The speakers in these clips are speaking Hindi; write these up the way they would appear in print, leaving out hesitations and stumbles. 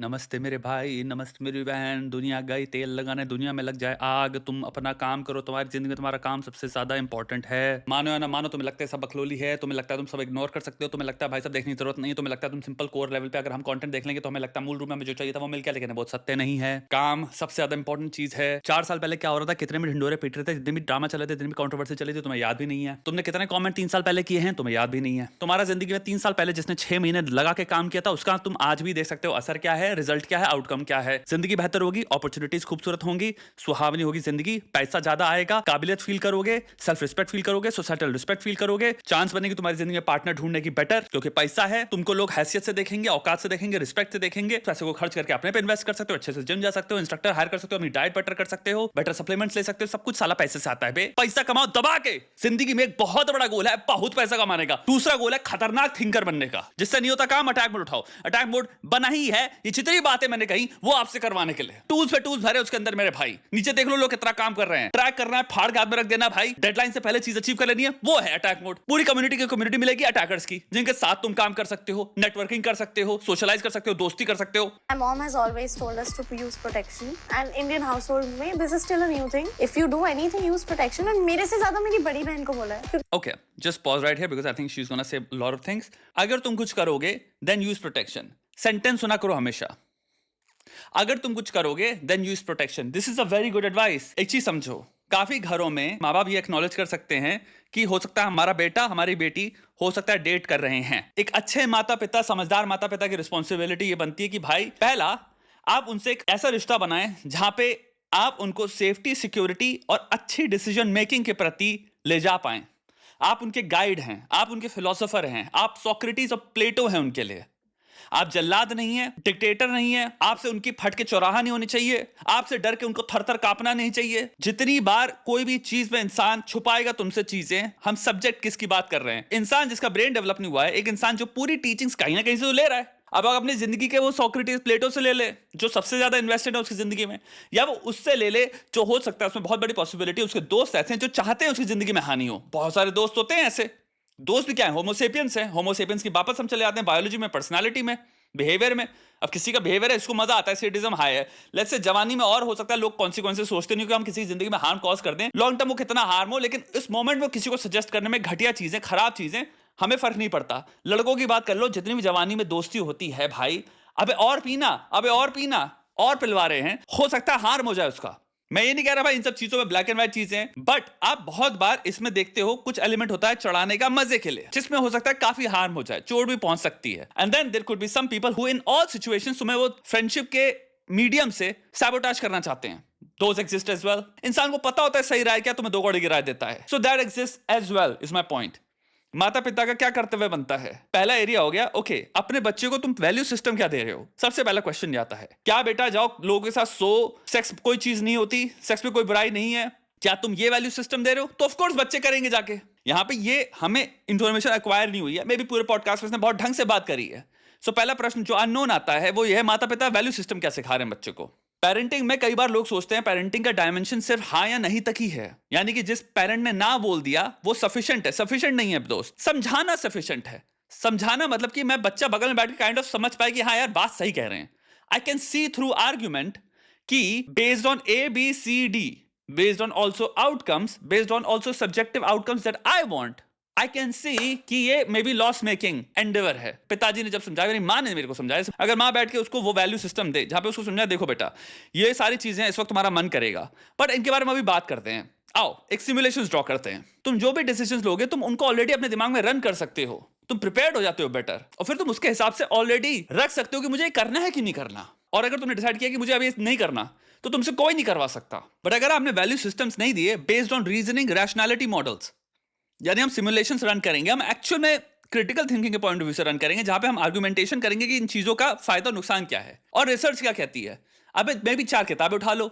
नमस्ते मेरे भाई, नमस्ते मेरी बहन। दुनिया गई तेल लगाने, दुनिया में लग जाए आग। तुम अपना काम करो, तुम्हारी जिंदगी में तुम्हारा काम सबसे ज्यादा इंपॉर्टेंट है। मानो या ना मानो, तुम्हें लगता है सब बकलोली है, तुम्हें लगता है तुम सब इग्नोर कर सकते हो, तुम्हें लगता है भाई सब देखने की जरूरत नहीं है, तुम्हें लगता है तुम सिंपल कोर लेवल पे अगर हम कंटेंट देख लेंगे तो हमें लगता है मूल रूप में हमें जो चाहिए था वो मिल गया, लेकिन बहुत सत्य नहीं है। काम सबसे ज्यादा इंपॉर्टेंट चीज है। 4 साल पहले क्या हो रहा था, कितने भी ढिंडोरे पीट रहे थे, जितने भी ड्रामा चले थे, जितनी भी कंट्रोवर्सी चली थी, तुम्हें याद भी नहीं है। तुमने कितने कमेंट 3 साल पहले किए हैं, तुम्हें याद भी नहीं है। तुम्हारा जिंदगी में 3 साल पहले जिसने 6 महीने लगा के काम किया था, उसका तुम आज भी देख सकते हो असर क्या है, रिजल्ट क्या है, आउटकम क्या है। जिंदगी बेहतर होगी, अपॉर्चुनिटीज खूबसूरत होंगी, सुहावनी होगी जिंदगी, पैसा ज्यादा आएगा, काबिलियत फील करोगे, सेल्फ रिस्पेक्ट फील करोगे, सोसाइटल रिस्पेक्ट फील करोगे, चांस बनेगी तुम्हारी जिंदगी में पार्टनर ढूंढने की बेटर, क्योंकि पैसा है। तुमको लोग हैसियत से देखेंगे, औकात से देखेंगे, रिस्पेक्ट से देखेंगे। पैसे को खर्च करके अपने पे इन्वेस्ट कर सकते हो, अच्छे से जिम जा सकते हो, इंस्ट्रक्टर हायर कर सकते हो, अपनी डाइट बेटर कर सकते हो, बेटर सप्लीमेंट्स ले सकते हो। सब कुछ साला पैसे से आता है बे। पैसा कमाओ दबा के। जिंदगी में एक बहुत बड़ा गोल है बहुत पैसा कमाने का। दूसरा गोल है खतरनाक थिंकर बनने का। जिससे नहीं होता काम, अटैक मोड उठाओ। अटैक मोड बना ही है, ये जितनी बातें मैंने कही वो आपसे करवाने के लिए। टूल्स पे टूल्स भरे उसके अंदर मेरे भाई। नीचे देख लो लोग कितना काम कर रहे हैं। ट्रैक करना है, फाड़ के हाथ में रख देना भाई। डेडलाइन से पहले चीज अचीव कर लेनी है, वो है अटैक मोड। पूरी कम्युनिटी की कम्युनिटी मिलेगी अटैकर्स की, जिनके साथ तुम काम कर सकते हो, नेटवर्किंग कर सकते हो, सोशलाइज कर सकते हो, दोस्ती कर सकते हो। My mom has always told us to use protection, and Indian household में this is still a new thing. If you do anything, use protection. और मेरे से ज्यादा मेरी बड़ी बहन को बोला है। Okay, just pause right here because I think she's gonna say a lot of things. अगर तुम कुछ करोगे, then use protection. सेंटेंस सुना करो हमेशा। अगर तुम कुछ करोगे then use protection. This is a very good advice. एक चीज समझो, काफी घरों में माँ बाप ये एक्नॉलेज कर सकते हैं कि हो सकता है हमारा बेटा हमारी बेटी हो सकता है डेट कर रहे हैं। एक अच्छे माता पिता, समझदार माता पिता की रिस्पॉन्सिबिलिटी ये बनती है कि भाई पहला आप उनसे एक ऐसा रिश्ता बनाएं जहां पे आप उनको सेफ्टी, सिक्योरिटी और अच्छी डिसीजन मेकिंग के प्रति ले जा पाएं। आप उनके गाइड हैं, आप उनके फिलोसोफर हैं, आप सोक्रेटिस और प्लेटो हैं उनके लिए। आप जल्लाद नहीं है, डिक्टेटर नहीं है। आपसे उनकी फट के चौराहा नहीं होनी चाहिए, आपसे डर के उनको थर थर कांपना नहीं चाहिए। जितनी बार कोई भी चीज में इंसान छुपाएगा तुमसे चीजें, हम सब्जेक्ट किसकी बात कर रहे हैं? इंसान जिसका ब्रेन डेवलप नहीं हुआ है, एक इंसान जो पूरी टीचिंग्स कहीं ना कहीं से तो ले रहा है। अब आप अपनी जिंदगी के वो सोक्रेटिस, प्लेटो से ले ले जो सबसे ज्यादा इन्वेस्टेड है उसकी जिंदगी में, या वो उससे ले ले जो हो सकता है उसमें बहुत बड़ी पॉसिबिलिटी उसके दोस्त ऐसे हैं जो चाहते हैं उसकी जिंदगी में हानि हो। बहुत सारे दोस्त होते हैं ऐसे। दोस्त भी क्या है, होमोसेपियंस है। होमोसेपियंस की वापस हम चले आते हैं बायोलॉजी में, पर्सनालिटी में, बिहेवियर में। अब किसी का बिहेवियर है, इसको मजा आता है, सेडिज्म हाई है। लेट्स से जवानी में और हो सकता है लोग कॉन्सिक्वेंसेस सोचते नहीं कि हम किसी की जिंदगी में हार्म कॉज कर दें, लॉन्ग टर्म वो कितना हार्म हो, लेकिन इस मोमेंट में किसी को सजेस्ट करने में घटिया चीजें, खराब चीजें, हमें फर्क नहीं पड़ता। लड़कों की बात कर लो, जितनी भी जवानी में दोस्ती होती है भाई, अबे और पीना, अबे और पीना, और पिलवा रहे हैं, हो सकता है हार्म हो जाए उसका। मैं ये नहीं कह रहा भाई इन सब चीजों में ब्लैक एंड व्हाइट चीजें हैं, बट आप बहुत बार इसमें देखते हो कुछ एलिमेंट होता है चढ़ाने का मजे के लिए, जिसमें हो सकता है काफी हार्म हो जाए, चोट भी पहुंच सकती है। And then there could be some people who in all situations तुम्हें वो फ्रेंडशिप के मीडियम से सैबोटाज करना चाहते हैं। Those exist as well. इंसान को पता होता है सही राय क्या, तुम्हें दो कौड़ी की राय देता है। So that exist as well is my point. माता पिता का क्या कर्तव्य बनता है? पहला एरिया हो गया, ओके, अपने बच्चे को तुम वैल्यू सिस्टम क्या दे रहे हो? सबसे पहला क्वेश्चन ये आता है, क्या बेटा जाओ लोगों के साथ सो, सेक्स कोई चीज नहीं होती, सेक्स में कोई बुराई नहीं है, क्या तुम ये वैल्यू सिस्टम दे रहे हो? तो ऑफ कोर्स बच्चे करेंगे जाके। यहां पे ये हमें इंफॉर्मेशन एक्वायर नहीं हुई है, मे बी पूरे पॉडकास्ट में इसने बहुत ढंग से बात करी है। सो पहला प्रश्न जो अननोन आता है वो ये है, माता पिता वैल्यू सिस्टम क्या सिखा रहे हैं बच्चे को? पेरेंटिंग में कई बार लोग सोचते हैं पेरेंटिंग का डायमेंशन सिर्फ हाँ या नहीं तक ही है, यानी कि जिस पेरेंट ने ना बोल दिया वो सफिशिएंट है। सफिशिएंट नहीं है दोस्त, समझाना सफिशिएंट है। समझाना मतलब कि मैं बच्चा बगल में बैठ के काइंड ऑफ समझ पाए कि हाँ यार बात सही कह रहे हैं। I can see through argument कि based on A B C D, based on also outcomes, based on also subjective outcomes that I want, I can see कि ये may be loss making endeavour है। पिताजी ने जब समझाया, मेरी माँ ने मेरे को समझाया, अगर माँ बैठ के उसको वो वैल्यू सिस्टम दे जहां पे उसको समझाया, देखो बेटा ये सारी चीजें इस वक्त तुम्हारा मन करेगा, बट इनके बारे में अभी बात करते हैं, आओ एक सिमुलेशंस ड्रॉ करते हैं। तुम जो भी डिसीजंस लोगे तुम उनको ऑलरेडी अपने दिमाग में रन कर सकते हो, तुम प्रिपेयर्ड हो जाते हो बेटर, और फिर तुम उसके हिसाब से ऑलरेडी रख सकते हो कि मुझे ये करना है कि नहीं करना। और अगर तुमने डिसाइड किया कि मुझे अभी नहीं करना, तो तुमसे कोई नहीं करवा सकता। बट अगर आपने वैल्यू सिस्टम्स नहीं दिए based on reasoning, rationality models, यानी हम सिमुलेशंस रन करेंगे, हम एक्चुअल में क्रिटिकल थिंकिंग के पॉइंट ऑफ व्यू से रन करेंगे, जहां पे हम आर्गुमेंटेशन करेंगे कि इन चीजों का फायदा और नुकसान क्या है और रिसर्च क्या कहती है। अब मैं भी 4 किताबें उठा लो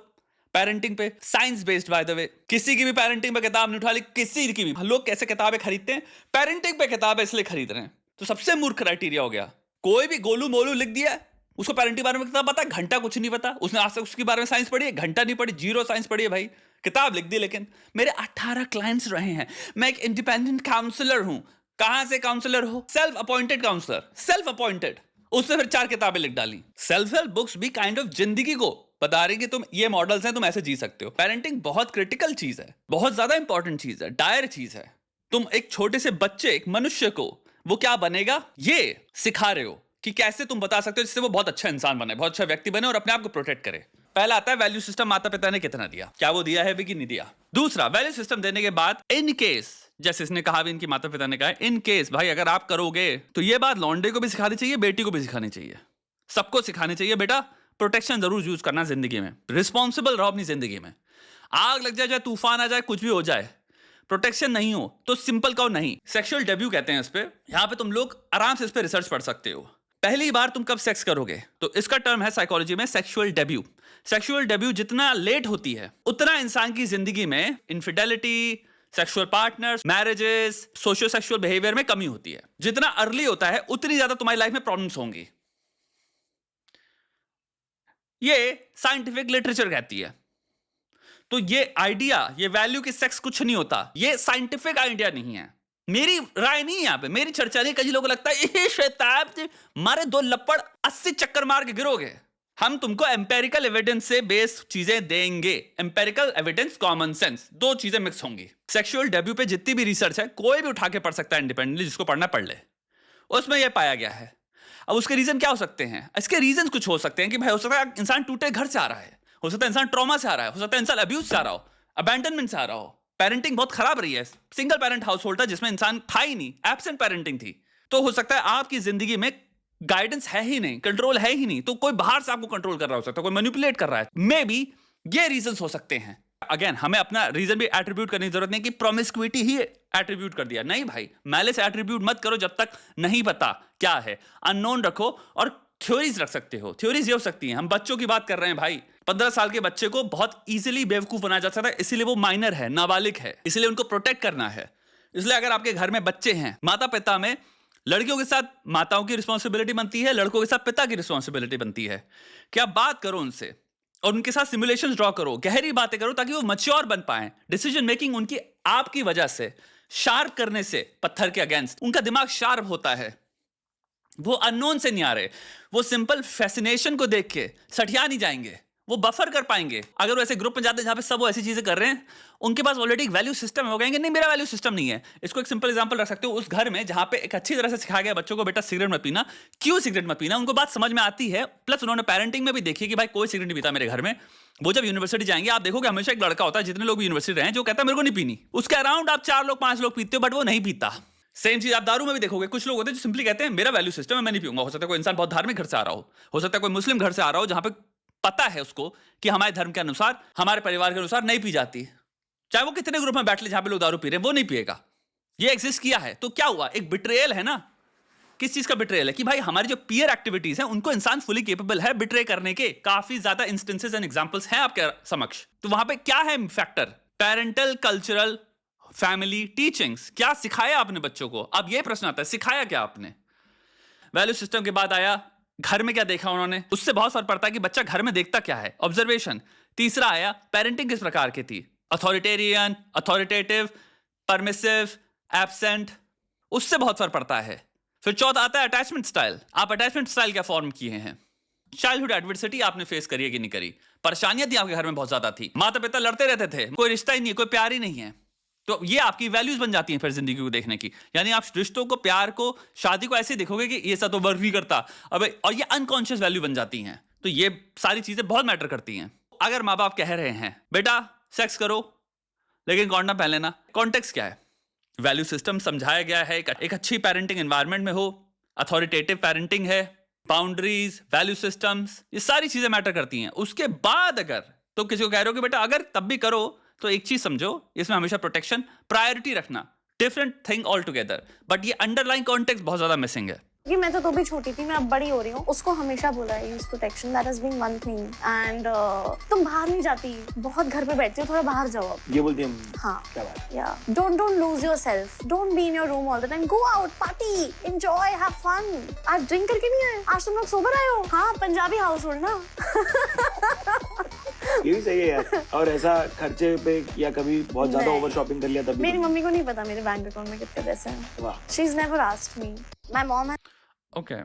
पेरेंटिंग पे, science based by the way. किसी की भी पेरेंटिंग पे किताब नहीं उठा ली, किसी की भी। लोग कैसे किताबें खरीदते हैं? पेरेंटिंग पे किताबें इसलिए खरीद रहे हैं। तो सबसे मूर्ख क्राइटेरिया हो गया, कोई भी गोलू मोलू लिख दिया, उसको पेरेंटिंग के बारे में किताब पता, घंटा कुछ नहीं पता, उसने आज तक उसके बारे में साइंस पढ़ी है? घंटा नहीं पढ़ी, जीरो साइंस पढ़ी है भाई, किताब लिख दी। लेकिन मेरे 18 क्लाइंट्स रहे हैं, मैं एक इंडिपेंडेंट काउंसलर हूं। कहां से काउंसलर हो? Self appointed counsellor, self appointed. उसने फिर 4 किताबें लिख डाली। सेल्फ हेल्प बुक्स भी काइंड ऑफ जिंदगी को बता रही कि तुम ये मॉडल्स हैं, तुम ऐसे जी सकते हो। पेरेंटिंग बहुत क्रिटिकल चीज है, बहुत ज्यादा इंपॉर्टेंट चीज है, डायर चीज है। तुम एक छोटे से बच्चे, एक मनुष्य को वो क्या बनेगा ये सिखा रहे हो कि कैसे तुम बता सकते हो जिससे वो बहुत अच्छा इंसान बने, बहुत अच्छा व्यक्ति बने और अपने आप को प्रोटेक्ट करे। पहला आता है वैल्यू सिस्टम, माता पिता ने कितना दिया, क्या वो दिया है भी कि नहीं दिया। दूसरा, वैल्यू सिस्टम देने के बाद इन केस, जैसे इसने कहा भी, इनकी माता पिता ने कहा, इन केस भाई अगर आप करोगे तो ये बात लौंडे को भी सिखानी चाहिए, बेटी को भी सिखानी चाहिए, सबको सिखानी चाहिए। बेटा प्रोटेक्शन जरूर यूज करना जिंदगी में, रिस्पॉन्सिबल रहो अपनी जिंदगी में। आग लग जाए, चाहे तूफान आ जाए, कुछ भी हो जाए, प्रोटेक्शन नहीं हो तो सिंपल कहो नहीं। सेक्सुअल डेब्यू कहते हैं इस पे। यहां पे तुम लोग आराम से इस पे रिसर्च पढ़ सकते हो। पहली बार तुम कब सेक्स करोगे, तो इसका टर्म है साइकोलॉजी में सेक्सुअल डेब्यू। सेक्सुअल डेब्यू जितना लेट होती है उतना इंसान की जिंदगी में infidelity, sexual partners, marriages, socio sexual behaviour में कमी होती है। जितना अर्ली होता है उतनी ज्यादा तुम्हारी लाइफ में प्रॉब्लम्स होंगी। ये साइंटिफिक लिटरेचर कहती है। तो ये आइडिया, ये वैल्यू की सेक्स कुछ नहीं होता, ये साइंटिफिक आइडिया नहीं है, मेरी राय नहीं है यहाँ पे, मेरी चर्चा नहीं। कई लोगों को लगता है ये शैतान मारे 2 लपड़ 80 चक्कर मार के गिरोगे। हम तुमको एम्पेरिकल एविडेंस से बेस्ड चीजें देंगे। एम्पेरिकल एविडेंस, कॉमन सेंस, 2 चीजें मिक्स होंगी। सेक्सुअल डेब्यू पे जितनी भी रिसर्च है कोई भी उठा के पढ़ सकता है इंडिपेंडेंटली, जिसको पढ़ना पढ़ ले। उसमें यह पाया गया है। अब उसके रीजन क्या हो सकते हैं? इसके रीजन कुछ हो सकते हैं कि भाई हो सकता है इंसान टूटे घर से आ रहा है, हो सकता है इंसान ट्रॉमा से आ रहा है, हो सकता है इंसान अब्यूज से आ रहा हो, अबैंडनमेंट से आ रहा हो, पेरेंटिंग बहुत खराब रही है, सिंगल पेरेंट हाउस होल्ड था जिसमें इंसान था ही नहीं, एब्सेंट पेरेंटिंग थी। तो हो सकता है आपकी जिंदगी में गाइडेंस है ही नहीं, कंट्रोल है ही नहीं, तो कोई बाहर से आपको कंट्रोल कर रहा हो सकता है, कोई मैनिपुलेट कर रहा है। मे बी ये रीजंस हो सकते हैं। अगेन हमें अपना रीजन भी एट्रीब्यूट करने की जरूरत नहीं कि प्रोमिस्क्यूइटी ही एट्रीब्यूट कर दिया। नहीं भाई, मैले से एट्रीब्यूट मत करो जब तक नहीं पता क्या है। अननोन रखो और थ्योरीज रख सकते हो। थ्योरीज ये हो सकती हैं, हम बच्चों की बात कर रहे हैं भाई। 15 साल के बच्चे को बहुत इजीली बेवकूफ बनाया जा सकता है, इसीलिए वो माइनर है, नाबालिग है, इसलिए उनको प्रोटेक्ट करना है। इसलिए अगर आपके घर में बच्चे हैं, माता पिता में लड़कियों के साथ माताओं की रिस्पॉन्सिबिलिटी बनती है, लड़कों के साथ पिता की रिस्पॉन्सिबिलिटी बनती है। क्या बात करो उनसे और उनके साथ सिमुलेशंस ड्रॉ करो, गहरी बातें करो ताकि वो मैच्योर बन पाए। डिसीजन मेकिंग उनकी आपकी वजह से शार्प करने से, पत्थर के अगेंस्ट उनका दिमाग शार्प होता है। वो अननोन से नहीं आ रहे, वो सिंपल फैसिनेशन को देख के सठिया नहीं जाएंगे, वो बफर कर पाएंगे। अगर वो ऐसे ग्रुप में जाते हैं जहां पे सब वो ऐसी चीजें कर रहे हैं, उनके पास ऑलरेडी एक वैल्यू सिस्टम है, वो कहेंगे नहीं मेरा वैल्यू सिस्टम नहीं है। इसको एक सिंपल एग्जांपल रख सकते हो, उस घर में जहां पे एक अच्छी तरह से सिखाया गया बच्चों को बेटा सिगरेट मत पीना, क्यों सिगरेट मत पीना, उनको बात समझ में आती है। प्लस उन्होंने पेरेंटिंग में भी देखी कि भाई कोई सिगरेट नहीं पीता मेरे घर में। वो जब यूनिवर्सिटी जाएंगे आप देखोगे हमेशा एक लड़का होता है, जितने लोग भी यूनिवर्सिटी रहे हैं, जो कहता है मेरे को नहीं पीनी। उसके अराउंड आप 4 लोग 5 लोग पीते हो, बट वो नहीं पीता। सेम चीज आप दारू में भी देखोगे, कुछ लोग होते हैं जो सिंपली कहते हैं मेरा वैल्यू सिस्टम है, मैं नहीं पीऊंगा। हो सकता है कोई इंसान बहुत धार्मिक घर से आ रहा हो सकता है कोई मुस्लिम घर से आ रहा हो, जहां पे पता है उसको कि हमारे धर्म के अनुसार, हमारे परिवार के अनुसार नहीं पी जाती। चाहे वो कितने ग्रुप में बैठ ले जहां पे लोग दारू पी रहे हैं, वो नहीं पिएगा। ये एग्जिस्ट किया है, तो क्या हुआ? एक बिट्रेयल है ना। किस चीज का बिट्रेयल है? कि भाई हमारी जो पीयर एक्टिविटीज हैं उनको इंसान फुली केपेबल है बिट्रे करने के। काफी ज्यादा इंस्टेंसेस एंड एग्जांपल्स हैं आपके समक्ष। तो वहां पे क्या है factor? Parental, cultural, family teachings. क्या सिखाया आपने बच्चों को? अब ये प्रश्न आता है, सिखाया क्या आपने? वैल्यू सिस्टम के बाद आया घर में क्या देखा उन्होंने, उससे बहुत फर्क पड़ता है कि बच्चा घर में देखता क्या है, ऑब्जर्वेशन। तीसरा आया पेरेंटिंग किस प्रकार की थी, अथॉरिटेरियन, अथॉरिटेटिव, परमिसिव, एब्सेंट, उससे बहुत फर्क पड़ता है। फिर चौथा आता है अटैचमेंट स्टाइल। आप अटैचमेंट स्टाइल क्या फॉर्म किए हैं? चाइल्डहुड एडवर्सिटी आपने फेस करी है कि नहीं करी? परेशानियां थी आपके घर में बहुत ज्यादा थी, माता पिता लड़ते रहते थे, कोई रिश्ता ही नहीं, कोई प्यार ही नहीं है। तो ये आपकी वैल्यूज बन जाती हैं फिर जिंदगी को देखने की। यानी आप रिश्तों को, प्यार को, शादी को ऐसे देखोगे कि ये सब तो वर्क नहीं करता अब, और ये अनकॉन्शियस वैल्यू बन जाती हैं। तो ये सारी चीजें बहुत मैटर करती हैं। अगर माँ बाप कह रहे हैं बेटा सेक्स करो लेकिन कॉन्डम पहन लेना, कॉन्टेक्स्ट क्या है? वैल्यू सिस्टम समझाया गया है, एक अच्छी पेरेंटिंग एनवायरनमेंट में हो, अथॉरिटेटिव पेरेंटिंग है, बाउंड्रीज, वैल्यू सिस्टम्स, ये सारी चीजें मैटर करती हैं। उसके बाद अगर तो किसी को कह रहे हो कि बेटा अगर तब भी करो, तो एक चीज समझो, इसमें हमेशा प्रोटेक्शन प्रायोरिटी रखना, different thing all together. But ये अंडरलाइन कॉन्टेक्स्ट बहुत ज्यादा मिसिंग है। कि मैं तो भी छोटी थी, मैं अब बड़ी हो रही हूँ, उसको हमेशा बोला है use protection, that has been one thing. And तुम बाहर नहीं जाती, बहुत घर पे बैठती हो, थोड़ा बाहर जाओ अब। ये बोलती हम। हाँ, क्या बात? या don't lose yourself, don't be in your room all the time, go out, party, enjoy, have fun. आज ड्रिंक करके नहीं आए, आज तुम लोग सोबर आए हो। हाँ, पंजाबी हाउस होल्ड ना। ये भी सही है यार। और ऐसा खर्चे पे या कभी बहुत ज्यादा ओवर शॉपिंग कर लिया तभी? मेरी मम्मी को नहीं पता मेरे बैंक अकाउंट में कितने पैसे हैं। वाह। She is never asked me. My mom. Okay.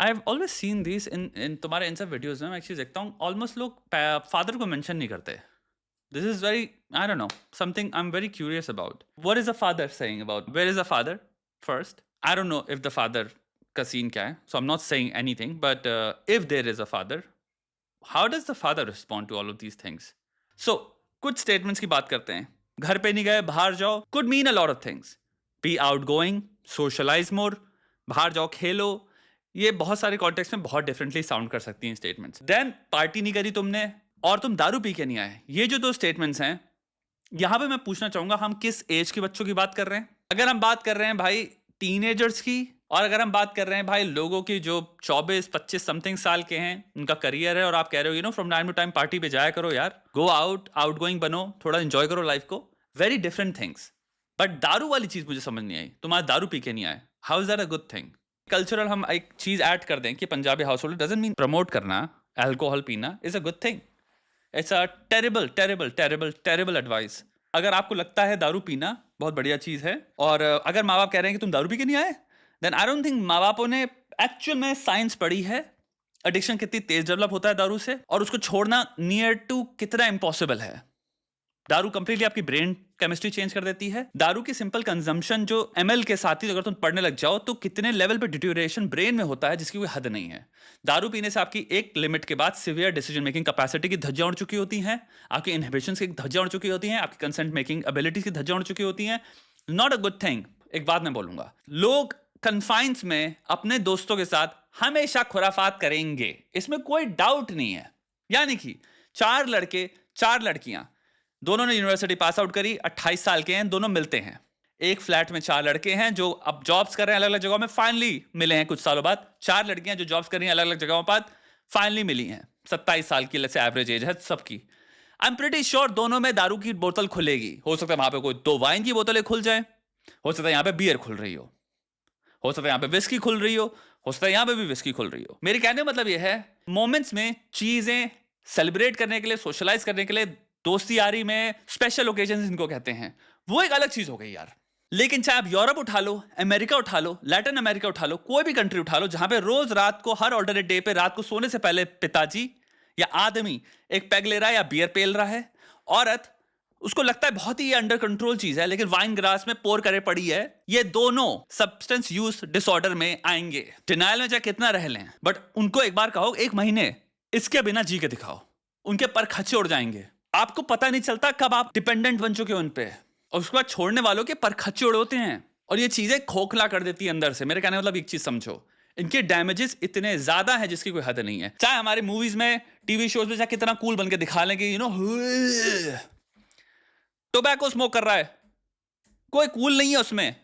I've always seen these in तुम्हारे इन सब वीडियोस में मैं एक चीज देखता हूँ ऑलमोस्ट लोग फादर को मेंशन नहीं करते. This is very, I don't know, something I'm very curious about. What is the father saying about? Where is the father first? I don't know if the father का scene क्या है. So I'm not saying anything, but if there is a father, how does the father respond to all of these things? So कुछ statements की बात करते हैं. घर पे नहीं गए, बाहर जाओ. Could mean a lot of things. Be outgoing, socialize more, बाहर जाओ, खेलो. ये बहुत सारे कॉन्टेक्स्ट में बहुत डिफरेंटली साउंड कर सकती हैं स्टेटमेंट्स. देन पार्टी नहीं करी तुमने और तुम दारू पी के नहीं आए. ये जो दो स्टेटमेंट्स हैं, यहां पे मैं पूछना चाहूंगा हम किस एज के बच्चों की बात कर रहे हैं. अगर हम बात कर रहे हैं भाई टीनेजर्स की, और अगर हम बात कर रहे हैं भाई लोगों की जो 24-25 समथिंग साल के हैं, उनका करियर है और आप कह रहे हो from time to time party पे जाया करो यार, गो आउट गोइंग बनो, थोड़ा एंजॉय करो लाइफ को. Very different things. बट दारू वाली चीज मुझे समझ नहीं आई. तुम्हारा दारू पी के नहीं आए, how is that a good thing? Cultural हम एक चीज ऐड कर दें कि Punjabi house hold doesn't mean promote करना अल्कोहल पीना is a good thing. It's a terrible terrible terrible terrible advice. अगर आपको लगता है दारू पीना बहुत बढ़िया चीज है, और अगर माँ बाप कह रहे हैं कि तुम दारू पी के नहीं आए, देन आई डोंट थिंक माँ बापों ने एक्चुअल में साइंस पढ़ी है. एडिक्शन कितनी तेज डेवलप होता है दारू से, और उसको छोड़ना नियर टू कितना इम्पॉसिबल है. दारू कंप्लीटली आपकी ब्रेन केमिस्ट्री चेंज कर देती है. दारू की सिंपल कंजम्पशन जो एमएल के साथ ही अगर तुम पढ़ने लग जाओ तो कितने लेवल पे डिटोरेशन ब्रेन में होता है जिसकी कोई हद नहीं है. दारू पीने से आपकी एक लिमिट के बाद सिवियर डिसीजन मेकिंग कैपेसिटी की धज्जियां उड़ चुकी होती हैं, आपकी इनहिबिशंस की धज्जियां उड़ चुकी होती हैं, आपकी कंसेंट मेकिंग एबिलिटीज की धज्जियां उड़ चुकी होती हैं. Not a good thing. एक बात मैं बोलूंगा, लोग कन्फाइंस में अपने दोस्तों के साथ हमेशा खुराफात करेंगे, इसमें कोई डाउट नहीं है. यानी कि 4 लड़के 4 लड़कियां, दोनों ने यूनिवर्सिटी पास आउट करी, 28 साल के हैं, दोनों मिलते हैं. एक फ्लैट में 4 लड़के हैं जो अब जॉब्स कर रहे हैं अलग अलग जगहों में, फाइनली मिले हैं कुछ सालों बाद. 4 लड़कियां जो जॉब्स कर रही हैं अलग अलग जगहों पर, फाइनली मिली हैं. 27 साल की से एवरेज एज है सबकी. आई एम प्रीटी श्योर दोनों में दारू की बोतल खुलेगी. हो सकता है वहां पे कोई 2 वाइन की बोतलें खुल जाए, हो सकता है यहाँ पे बियर खुल रही हो सकता है यहाँ पे विस्की खुल रही हो सकता है यहाँ पे भी विस्की खुल रही हो. मेरे कहने का मतलब ये है, मोमेंट्स में चीजें सेलिब्रेट करने के लिए, सोशलाइज करने के लिए, दोस्ती यारी में, स्पेशल ओकेजन इनको कहते हैं, वो एक अलग चीज हो गई यार. लेकिन चाहे आप यूरोप उठा लो, अमेरिका उठा लो, लैटिन अमेरिका उठा लो, कोई भी कंट्री उठा लो जहां पे रोज रात को, हर ऑल्टरनेट डे पे रात को सोने से पहले पिताजी या आदमी एक पैग ले रहा है या बियर पेल रहा है, औरत उसको लगता है बहुत ही अंडर कंट्रोल चीज है, लेकिन वाइन ग्लास में पोर करे पड़ी है. ये दोनों सब्सटेंस यूज डिसऑर्डर में आएंगे. डिनाइल में चाहे कितना रह लें, बट उनको एक बार कहो 1 महीने इसके बिना जी के दिखाओ, उनके पर खच्चे उड़ जाएंगे. आपको पता नहीं चलता कब आप डिपेंडेंट बन चुके हो उन पे, और उसके बाद छोड़ने वालों के पर खच्चे उड़ होते हैं, और ये चीजें खोखला कर देती है अंदर से. मेरे कहने का मतलब एक चीज समझो, इनके डैमेजेस इतने ज्यादा हैं जिसकी कोई हद नहीं है. चाहे हमारे मूवीज में, टीवी शोज में, चाहे कितना कूल बन के दिखा लें कि टोबैको स्मोक कर रहा है, कोई कूल नहीं है उसमें.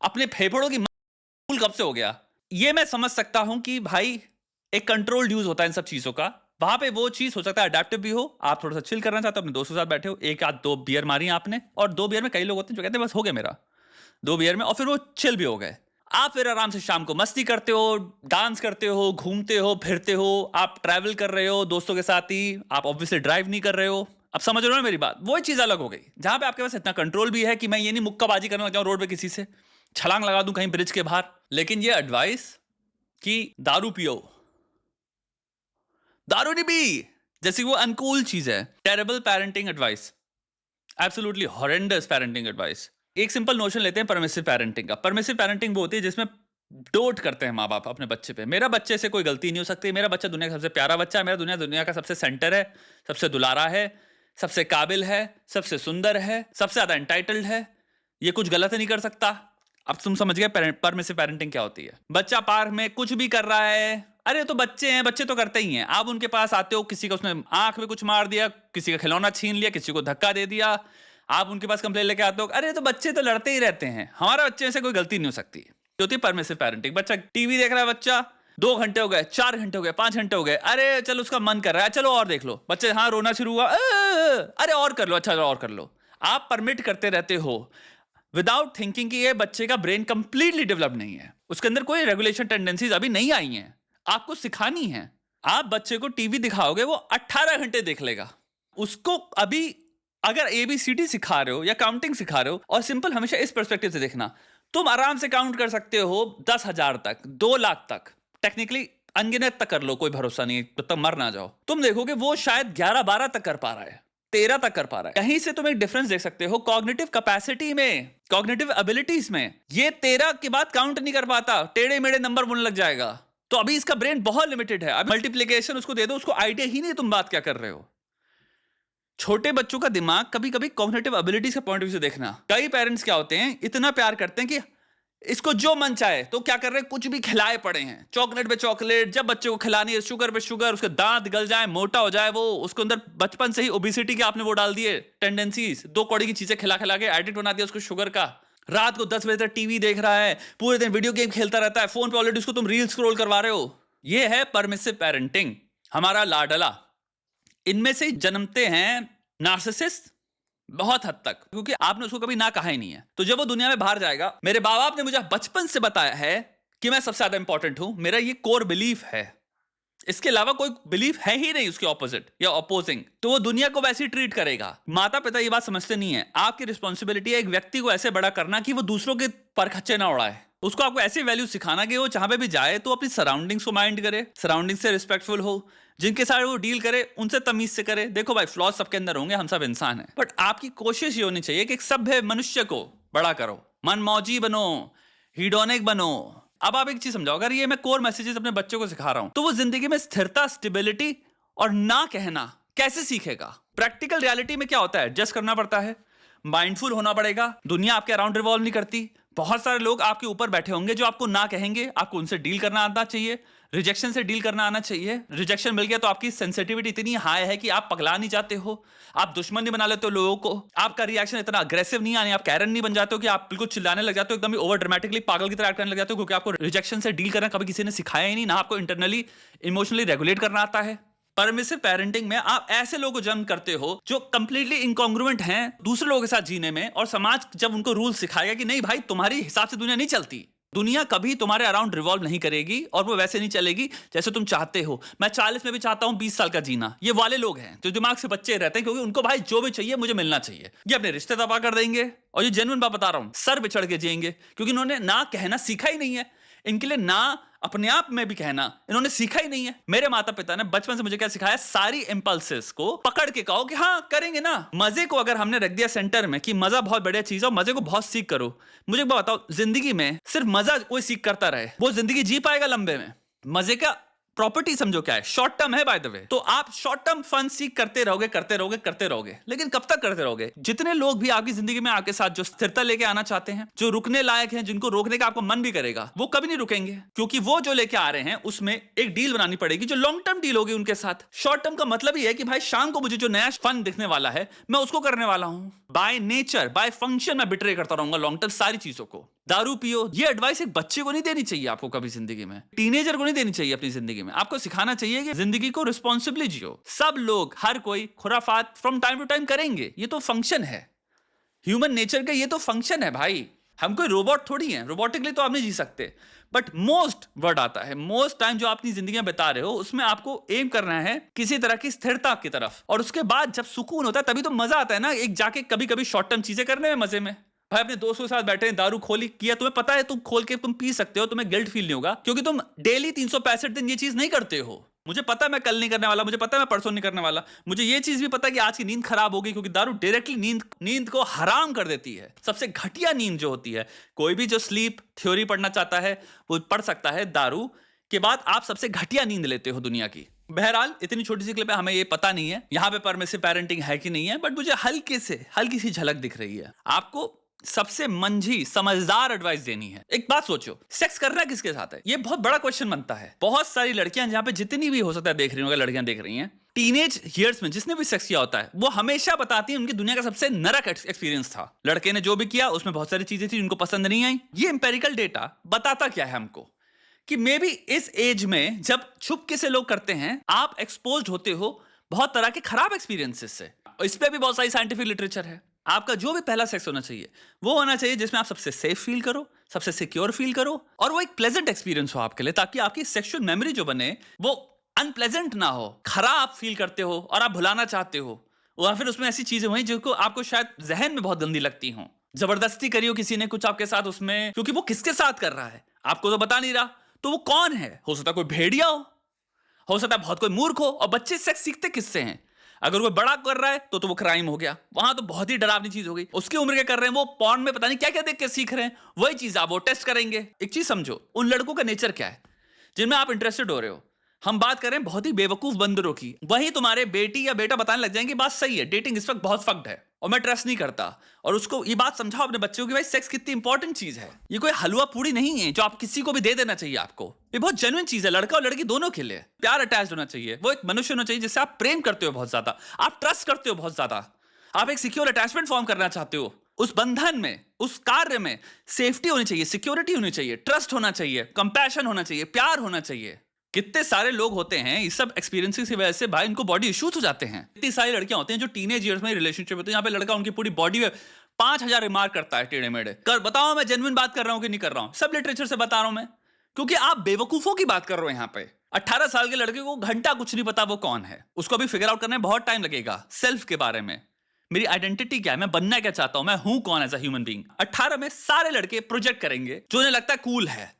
अपने फेफड़ों की कूल कब से हो गया? ये मैं समझ सकता हूं कि भाई एक कंट्रोल्ड यूज होता है इन सब चीजों का. वहां पे वो चीज हो सकता है अडेप्टिव भी हो, आप थोड़ा सा चिल करना चाहते हो, अपने दोस्तों के साथ बैठे हो, 1 या 2 बियर मारी आपने, और 2 बियर में कई लोग होते हैं जो कहते हैं बस हो गया मेरा 2 बियर में, और फिर वो चिल भी हो गए. आप फिर आराम से शाम को मस्ती करते हो, डांस करते हो, घूमते हो, फिरते हो, आप ट्रैवल कर रहे हो दोस्तों के साथ ही, आप ऑब्वियसली ड्राइव नहीं कर रहे हो. अब समझ रहे हो ना मेरी बात? वो चीज अलग हो गई जहां पे आपके पास इतना कंट्रोल भी है कि मैं ये नहीं मुक्काबाजी करने लग जाऊं रोड पे, किसी से छलांग लगा दूं कहीं ब्रिज के बाहर. लेकिन ये एडवाइस कि दारू पियो, दारू नहीं पी, जैसे वो अनकूल चीज है. Terrible parenting advice, absolutely horrendous parenting advice. एक सिंपल नोशन लेते हैं परमिसिव पेरेंटिंग का. परमिसिव पेरेंटिंग वो होती है जिसमें डोट करते हैं माँ बाप अपने बच्चे पे. मेरा बच्चे से कोई गलती नहीं हो सकती, मेरा बच्चा दुनिया का सबसे प्यारा बच्चा है, मेरा दुनिया का सबसे सेंटर है, सबसे दुलारा है, सबसे काबिल है, सबसे सुंदर है, सबसे ज्यादा एंटाइटल्ड है, ये कुछ गलत नहीं कर सकता. अब तुम समझ गए परमिसिव पेरेंटिंग क्या होती है. बच्चा पार्क में कुछ भी कर रहा है, अरे तो बच्चे हैं, बच्चे तो करते ही हैं. आप उनके पास आते हो, किसी का उसने आंख में कुछ मार दिया, किसी का खिलौना छीन लिया, किसी को धक्का दे दिया, आप उनके पास कंप्लेन लेके आते हो, अरे तो बच्चे तो लड़ते ही रहते हैं, हमारा बच्चे से कोई गलती नहीं हो सकती. जो होती है परमिसिव पेरेंटिंग. बच्चा टीवी देख रहा है, बच्चा 2 घंटे हो गए, 4 घंटे हो गए, 5 घंटे हो गए, अरे चलो उसका मन कर रहा है, चलो और देख लो. बच्चे हाँ रोना शुरू हुआ, अरे और कर लो, अच्छा और कर लो. आप परमिट करते रहते हो विदाउट थिंकिंग कि ये बच्चे का ब्रेन कंप्लीटली डेवलप नहीं है, उसके अंदर कोई रेगुलेशन टेंडेंसीज अभी नहीं आई हैं, आपको सिखानी है. आप बच्चे को टीवी दिखाओगे, वो 18 घंटे देख लेगा. उसको अभी अगर ABCD सिखा रहे हो या काउंटिंग सिखा रहे हो, और सिंपल हमेशा इस पर्सपेक्टिव से देखना, तुम आराम से काउंट कर सकते हो 10,000 तक, 2 लाख तक. टेक्निकली अनगिनत तक कर लो, कोई भरोसा नहीं है, तब तक मर ना जाओ। तुम देखोगे वो शायद 11-12 तक कर पा रहा है, 13 तक कर पा रहा है। कहीं से तुम एक डिफरेंस देख सकते हो कॉग्निटिव कैपेसिटी में, कॉग्निटिव एबिलिटीज में। ये 13 के बाद काउंट नहीं कर पाता, टेढ़े मेढ़े नंबर बोलने लग जाएगा। तो अभी इसका ब्रेन बहुत लिमिटेड है। अब मल्टीप्लिकेशन उसको दे दो, उसको आइडिया ही नहीं तुम बात क्या कर रहे हो। छोटे बच्चों का दिमाग कभी कभी कॉग्निटिव एबिलिटीज के पॉइंट ऑफ व्यू से देखना, कई पेरेंट्स क्या होते हैं, इतना प्यार करते हैं कि इसको जो मन चाहे तो क्या कर रहे हैं, कुछ भी खिलाए पड़े हैं, चॉकलेट पे चॉकलेट, जब बच्चे को खिलानी है शुगर पे शुगर, उसके दांत गल जाए, मोटा हो जाए, वो उसको अंदर बचपन से ही ओबेसिटी के आपने वो डाल दिए टेंडेंसीज, 2 कौड़ी की चीजें खिला खिला के एडिक्ट बना दिया उसको शुगर का। रात को 10 बजे तक टीवी देख रहा है, पूरे दिन वीडियो गेम खेलता रहता है, फोन पे ऑलरेडी उसको तुम रील स्क्रॉल करवा रहे हो। ये है परमिसिव पेरेंटिंग, हमारा लाडला। इनमें से जन्मते हैं नार्सिसिस्ट बहुत हद तक, क्योंकि आपने उसको कभी ना कहा ही नहीं है। तो जब वो दुनिया में बाहर जाएगा, मेरे बाप बाप ने मुझे बचपन से बताया है कि मैं सबसे ज्यादा इंपॉर्टेंट हूं, मेरा ये कोर बिलीफ है, इसके अलावा कोई बिलीफ है ही नहीं उसके ऑपोजिट या अपोजिंग, तो वो दुनिया को वैसे ही ट्रीट करेगा। माता पिता ये बात समझते नहीं है। आपकी रिस्पॉन्सिबिलिटी है एक व्यक्ति को ऐसे बड़ा करना कि वो दूसरों के परखच्चे ना उड़ाए। उसको आपको ऐसी वैल्यू सिखाना कि वो जहां पे भी जाए तो अपनी सराउंडिंग्स को माइंड करे, सराउंडिंग से रिस्पेक्टफुल हो, जिनके साथ वो डील करे उनसे तमीज से करे। देखो भाई, फ्लॉज सबके अंदर होंगे, हम सब इंसान हैं, बट आपकी कोशिश ये होनी चाहिए कि एक सभ्य मनुष्य को बड़ा करो, मनमौजी बनो, हीडोनिक बनो। अब आप एक चीज समझाओ, अगर ये मैं कोर मैसेजेस अपने बच्चों को सिखा रहा हूं, तो वो जिंदगी में स्थिरता, स्टेबिलिटी और ना कहना कैसे सीखेगा। प्रैक्टिकल रियलिटी में क्या होता है, एडजस्ट करना पड़ता है, माइंडफुल होना पड़ेगा। दुनिया आपके अराउंड रिवॉल्व नहीं करती। बहुत सारे लोग आपके ऊपर बैठे होंगे जो आपको ना कहेंगे, आपको उनसे डील करना आना चाहिए, रिजेक्शन से डील करना आना चाहिए। रिजेक्शन मिल गया तो आपकी सेंसिटिविटी इतनी हाई है कि आप पगला नहीं जाते हो, आप दुश्मन नहीं बना लेते हो लोगों को, आपका रिएक्शन इतना अग्रेसिव नहीं आने, आप कैरन नहीं बन जाते हो कि आप बिल्कुल चिल्लाने लग जाते हो, एकदम ओवर ड्रामेटिकली पागल की तरह करने लग जाते हो, क्योंकि आपको रिजेक्शन से डील करना कभी किसी ने सिखाया ही नहीं, ना आपको इंटरनली इमोशनली रेगुलेट करना आता है। परमिसिव पेरेंटिंग में आप ऐसे लोगों को जन्म करते हो जो कंप्लीटली इनकॉन्ग्रुएंट हैं दूसरे लोगों के साथ जीने में, और समाज जब उनको रूल सिखाएगा कि नहीं भाई तुम्हारी हिसाब से दुनिया नहीं चलती, दुनिया कभी तुम्हारे अराउंड रिवॉल्व नहीं करेगी और वो वैसे नहीं चलेगी जैसे तुम चाहते हो। मैं 40 में भी चाहता हूं 20 साल का जीना, ये वाले लोग हैं जो दिमाग से बच्चे रहते हैं, क्योंकि उनको भाई जो भी चाहिए मुझे मिलना चाहिए। ये अपने रिश्ते तबाह कर देंगे, और ये जेन्युइन बात बता रहा हूं, सर पे चढ़ के जिएंगे, क्योंकि इन्होंने ना कहना सीखा ही नहीं है। इनके लिए ना अपने आप में भी कहना इन्होंने सीखा ही नहीं है। मेरे माता पिता ने बचपन से मुझे क्या सिखाया, सारी इंपल्सेस को पकड़ के कहो कि हाँ करेंगे ना। मजे को अगर हमने रख दिया सेंटर में कि मजा बहुत बढ़िया चीज है और मजे को बहुत सीख करो, मुझे एक बात बताओ, जिंदगी में सिर्फ मजा कोई सीख करता रहे, वो जिंदगी जी पाएगा लंबे में? मजे का प्रॉपर्टी समझो क्या है, शॉर्ट टर्म है बाय द वे। तो आप शॉर्ट टर्म फन सीख करते रहोगे करते रहोगे करते रहोगे, लेकिन कब तक करते रहोगे? जितने लोग भी आपकी जिंदगी में आपके साथ जो स्थिरता लेके आना चाहते हैं, जो रुकने लायक हैं, जिनको रोकने का आपको मन भी करेगा, वो कभी नहीं रुकेंगे, क्योंकि वो जो लेके आ रहे हैं उसमें एक डील बनानी पड़ेगी जो लॉन्ग टर्म डील होगी उनके साथ। शॉर्ट टर्म का मतलब ही है कि भाई शाम को मुझे जो नया फन दिखने वाला है मैं उसको करने वाला हूं। बाय नेचर, बाय फंक्शन मैं बिट्रे करता रहूंगा लॉन्ग टर्म सारी चीजों को। दारू पियो, ये एडवाइस एक बच्चे को नहीं देनी चाहिए आपको कभी जिंदगी में, टीनेजर को नहीं देनी चाहिए अपनी जिंदगी में। आपको सिखाना चाहिए कि जिंदगी को रिस्पॉन्सिबली जियो। सब लोग, हर कोई खुराफात फ्रॉम टाइम टू टाइम करेंगे, ये तो फंक्शन है ह्यूमन नेचर का, ये तो फंक्शन है भाई। हम कोई रोबोट थोड़ी हैं, रोबोटिकली तो आप नहीं जी सकते। बट मोस्ट वर्ड आता है, मोस्ट टाइम जो आप अपनी जिंदगी में बिता रहे हो उसमें आपको एम करना है किसी तरह की स्थिरता की तरफ, और उसके बाद जब सुकून होता है तभी तो मजा आता है ना, एक जाके कभी कभी शॉर्ट टर्म चीजें करने में मजे में। भाई अपने दोस्तों के साथ बैठे हैं, दारू खोली किया, तुम्हें पता है तुम खोल के तुम पी सकते हो, तुम्हें गिल्ट फील नहीं होगा, क्योंकि तुम डेली 365 दिन ये चीज नहीं करते हो। मुझे पता है मैं कल नहीं करने वाला, मुझे पता है मैं परसों नहीं करने वाला, मुझे ये चीज भी पता है कि आज की नींद खराब होगी, क्योंकि दारू डायरेक्टली नींद को हराम कर देती है। सबसे घटिया नींद जो होती है, कोई भी जो स्लीप थ्योरी पढ़ना चाहता है वो पढ़ सकता है। दारू के बाद आप सबसे घटिया नींद लेते हो दुनिया की। बहरहाल इतनी छोटी सी क्लिप है, हमें ये पता नहीं है यहाँ पे परमिसिव पेरेंटिंग है कि नहीं है, बट मुझे हल्की सी झलक दिख रही है। आपको सबसे मंझी समझदार एडवाइस देनी है। एक बात सोचो, सेक्स करना किसके साथ है? ये बहुत बड़ा क्वेश्चन बनता है। बहुत सारी लड़कियां, जहां पे जितनी भी हो सकता है देख रही होंगे, लड़कियां देख रही हैं, टीनेज ईयर्स में जिसने भी सेक्स किया होता है वो हमेशा बताती है उनकी दुनिया का सबसे नरक एक्सपीरियंस था। लड़के ने जो भी किया उसमें बहुत सारी चीजें थी जिनको पसंद नहीं आई। ये इंपेरिकल डेटा बताता क्या है हमको, कि मे बी इस एज में जब छुपके से लोग करते हैं, आप एक्सपोज्ड होते हो बहुत तरह के खराब एक्सपीरियंसेस से। इस पे भी बहुत सारी साइंटिफिक लिटरेचर है। आपका जो भी पहला सेक्स होना चाहिए वो होना चाहिए जिसमें आप सबसे सेफ फील करो, सबसे सिक्योर फील करो, और वो एक प्लेजेंट एक्सपीरियंस हो आपके लिए, ताकि आपकी सेक्सुअल मेमोरी जो बने वो अनप्लेजेंट ना हो, खराब फील करते हो और आप भुलाना चाहते हो, और फिर उसमें ऐसी चीजें हुई जिनको आपको शायद जहन में बहुत गंदी लगती हो। जबरदस्ती करी हो किसी ने कुछ आपके साथ उसमें, क्योंकि वो किसके साथ कर रहा है आपको तो बता नहीं रहा, तो वो कौन है? हो सकता है कोई भेड़िया हो सकता है बहुत कोई मूर्ख हो। और बच्चे सेक्स सीखते किससे हैं? अगर कोई बड़ा कर रहा है तो वो क्राइम हो गया, वहां तो बहुत ही डरावनी चीज हो गई। उसकी उम्र के कर रहे हैं, वो पॉर्न में पता नहीं क्या क्या देख के सीख रहे हैं, वही चीज आप वो टेस्ट करेंगे। एक चीज समझो, उन लड़कों का नेचर क्या है जिनमें आप इंटरेस्टेड हो रहे हो। हम बात करें बहुत ही बेवकूफ बंदरों की, वहीं तुम्हारे बेटी या बेटा बताने लग जाएंगे बात सही है, डेटिंग इस वक्त बहुत फक्ड है और मैं ट्रस्ट नहीं करता। और उसको ये बात समझाओ अपने बच्चों को कि भाई सेक्स कितनी इंपॉर्टेंट चीज है। ये कोई हलवा पूड़ी नहीं है जो आप किसी को भी दे देना चाहिए आपको। ये बहुत जेन्युइन चीज है, लड़का और लड़की दोनों के लिए। प्यार अटैच होना चाहिए, वो एक मनुष्य होना चाहिए जिससे आप प्रेम करते हो बहुत ज्यादा, आप ट्रस्ट करते हो बहुत ज्यादा, आप एक सिक्योर अटैचमेंट फॉर्म करना चाहते हो। उस बंधन में, उस कार्य में सेफ्टी होनी चाहिए, सिक्योरिटी होनी चाहिए, ट्रस्ट होना चाहिए, कंपैशन होना चाहिए, प्यार होना चाहिए। कितने सारे लोग होते हैं इस सब एक्सपीरियंसेस की वजह से भाई इनको बॉडी इश्यूज हो जाते हैं। इतनी सारी लड़कियां होती हैं जो टीनेज ईयर्स में रिलेशनशिप होते हैं, यहाँ पे लड़का उनकी पूरी बॉडी में 5000 रिमार्क करता है टेढ़े मेढ़े कर। बताओ मैं जेन्युइन बात कर रहा हूं कि नहीं कर रहा हूं? सब लिटरेचर से बता रहा हूं मैं, क्योंकि आप बेवकूफों की बात कर रहे हो। यहाँ पे 18 साल के लड़के को घंटा कुछ नहीं पता वो कौन है, उसको भी फिगर आउट करने में बहुत टाइम लगेगा। सेल्फ के बारे में, मेरी आइडेंटिटी क्या है, मैं बनना क्या चाहता हूं, मैं हूं कौन एज अ ह्यूमन बीइंग। 18 में सारे लड़के प्रोजेक्ट करेंगे जो उन्हें लगता है कूल है,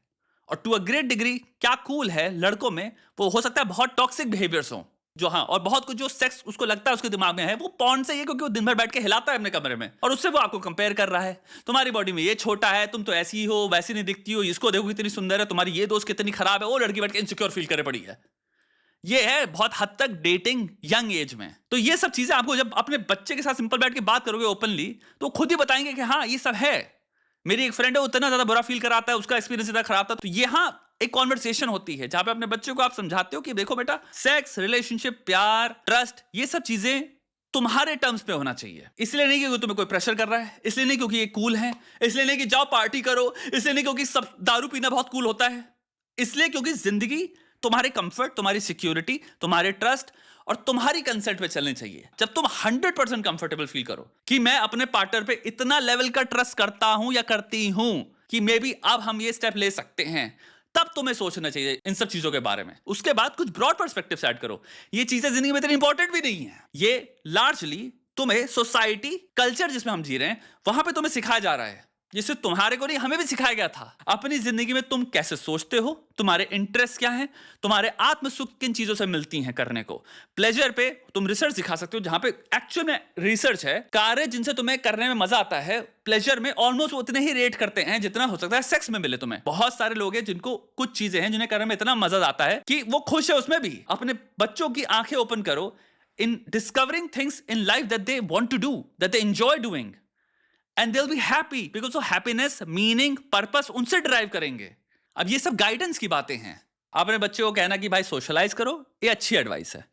और टू अ ग्रेट डिग्री क्या कूल है लड़कों में, वो हो सकता है बहुत टॉक्सिक बिहेवियर्स हो जो, हाँ, और बहुत कुछ जो सेक्स उसको लगता है उसके दिमाग में है वो पॉर्न से ही है, क्योंकि वो दिन भर बैठ के हिलाता है अपने कमरे में और उससे वो आपको कंपेयर कर रहा है। तुम्हारी बॉडी में ये छोटा है, तुम तो ऐसी हो, वैसी नहीं दिखती हो, इसको देखो कितनी सुंदर है, तुम्हारी ये दोस्त कितनी खराब है, वो लड़की बैठ के इनसिक्योर फील करे पड़ी है। ये है बहुत हद तक डेटिंग यंग एज में। तो ये सब चीजें आपको जब अपने बच्चे के साथ सिंपल बैठ के बात करोगे ओपनली, तो खुद ही बताएंगे कि हाँ ये सब है। मेरी एक फ्रेंड है, वो इतना ज्यादा बुरा फील कराता है, उसका एक्सपीरियंस इतना खराब था। तो यहाँ एक कॉन्वर्सेशन होती है जहां पे अपने बच्चों को आप समझाते हो कि देखो बेटा, सेक्स, रिलेशनशिप, प्यार, ट्रस्ट, ये सब चीजें तुम्हारे टर्म्स पे होना चाहिए। इसलिए नहीं क्योंकि तुम्हें कोई प्रेशर कर रहा है, इसलिए नहीं क्योंकि ये कूल है, इसलिए नहीं कि जाओ पार्टी करो, इसलिए नहीं क्योंकि सब दारू पीना बहुत कूल होता है, इसलिए क्योंकि जिंदगी तुम्हारे कंफर्ट, तुम्हारी सिक्योरिटी, तुम्हारे ट्रस्ट और तुम्हारी कंसेंट पे चलनी चाहिए। जब तुम 100% कंफर्टेबल फील करो कि मैं अपने पार्टनर पे इतना लेवल का ट्रस्ट करता हूं या करती हूं कि मे बी अब हम ये स्टेप ले सकते हैं, तब तुम्हें सोचना चाहिए इन सब चीजों के बारे में। उसके बाद कुछ ब्रॉड पर्सपेक्टिव से ऐड करो। ये चीजें जिंदगी में इतनी इंपॉर्टेंट भी नहीं है, ये लार्जली तुम्हें सोसाइटी, कल्चर जिसमें हम जी रहे हैं, वहां पे तुम्हें सिखाया जा रहा है, जिससे तुम्हारे को नहीं हमें भी सिखाया गया था। अपनी जिंदगी में तुम कैसे सोचते हो, तुम्हारे इंटरेस्ट क्या हैं, तुम्हारे आत्म सुख किन चीजों से मिलती हैं करने को। प्लेजर पे तुम रिसर्च दिखा सकते हो, जहां पे एक्चुअल में रिसर्च है, कार्य जिनसे तुम्हें करने में मजा आता है प्लेजर में ऑलमोस्ट उतने ही रेट करते हैं जितना हो सकता है सेक्स में मिले तुम्हें। बहुत सारे लोग हैं जिनको कुछ चीजें हैं जिन्हें करने में इतना मजा आता है कि वो खुश है उसमें भी। अपने बच्चों की आंखें ओपन करो in discovering things in life that they want to do, that they enjoy doing, and they'll be happy because of happiness, meaning, purpose उनसे ड्राइव करेंगे। अब ये सब गाइडेंस की बातें हैं। अपने बच्चे को कहना कि भाई सोशलाइज करो, ये अच्छी एडवाइस है।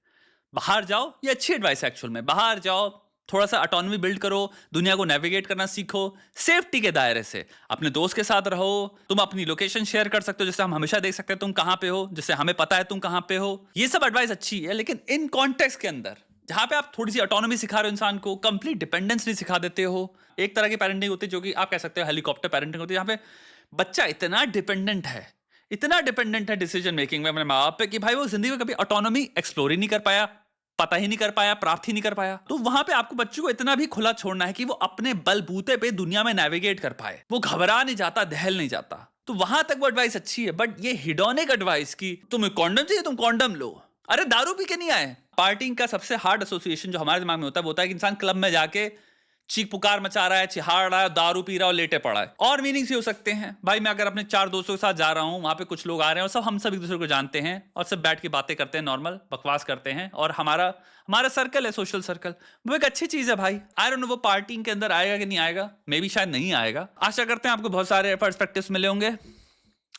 बाहर जाओ, ये अच्छी एडवाइस है एक्चुअल में। बाहर जाओ, थोड़ा सा ऑटोनॉमी बिल्ड करो, दुनिया को नेविगेट करना सीखो, सेफ्टी के दायरे से। अपने दोस्त के साथ रहो, तुम अपनी लोकेशन शेयर कर सकते हो जिससे हम हमेशा देख सकते हैं तुम कहाँ पे हो, जिससे हमें पता है तुम कहाँ पे हो। ये सब एडवाइस अच्छी है, लेकिन इन कॉन्टेक्स्ट के अंदर जहां पे आप थोड़ी सी ऑटोनॉमी सिखा रहे हो इंसान को, कंप्लीट डिपेंडेंस नहीं सिखा देते हो। एक तरह की पेरेंटिंग होती है जो कि आप कह सकते हो हेलीकॉप्टर पेरेंटिंग होती है, जहां पे बच्चा इतना डिपेंडेंट है डिसीजन मेकिंग में अपने माँ बाप पे कि भाई वो जिंदगी में कभी ऑटोनॉमी एक्सप्लोर ही नहीं कर पाया, पता ही नहीं कर पाया, प्राप्त ही नहीं कर पाया। तो वहां पे आपको बच्चों को इतना भी खुला छोड़ना है कि वो अपने बलबूते पे दुनिया में नेविगेट कर पाए, वो घबरा नहीं जाता, दहल नहीं जाता। तो वहां तक वो एडवाइस अच्छी है। बट ये हिडोनिक एडवाइस की तुम्हें कॉन्डम चाहिए, तुम कॉन्डम लो, अरे दारू पी के नहीं आए। पार्टिंग का सबसे हार्ड एसोसिएशन जो हमारे दिमाग में होता है वो होता है कि इंसान क्लब में जाके चीख पुकार मचा रहा है, चिहाड़ रहा है, दारू पी रहा है और लेटे पड़ा है। और मीनिंग्स भी हो सकते हैं। भाई मैं अगर अपने 4 दोस्तों के साथ जा रहा हूं, वहां पे कुछ लोग आ रहे हैं और सब हम सब एक दूसरे को जानते हैं और सब बैठ के बातें करते हैं, नॉर्मल बकवास करते हैं, और हमारा सर्कल है, सोशल सर्कल, वो एक अच्छी चीज है भाई। आई डोंट नो वो पार्टिंग के अंदर आएगा कि नहीं आएगा, मे बी शायद नहीं आएगा। आशा करते हैं आपको बहुत सारे पर्सपेक्टिव्स मिले होंगे।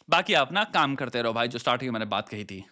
बाकी आप ना काम करते रहो भाई, जो स्टार्टिंग में मैंने बात कही थी।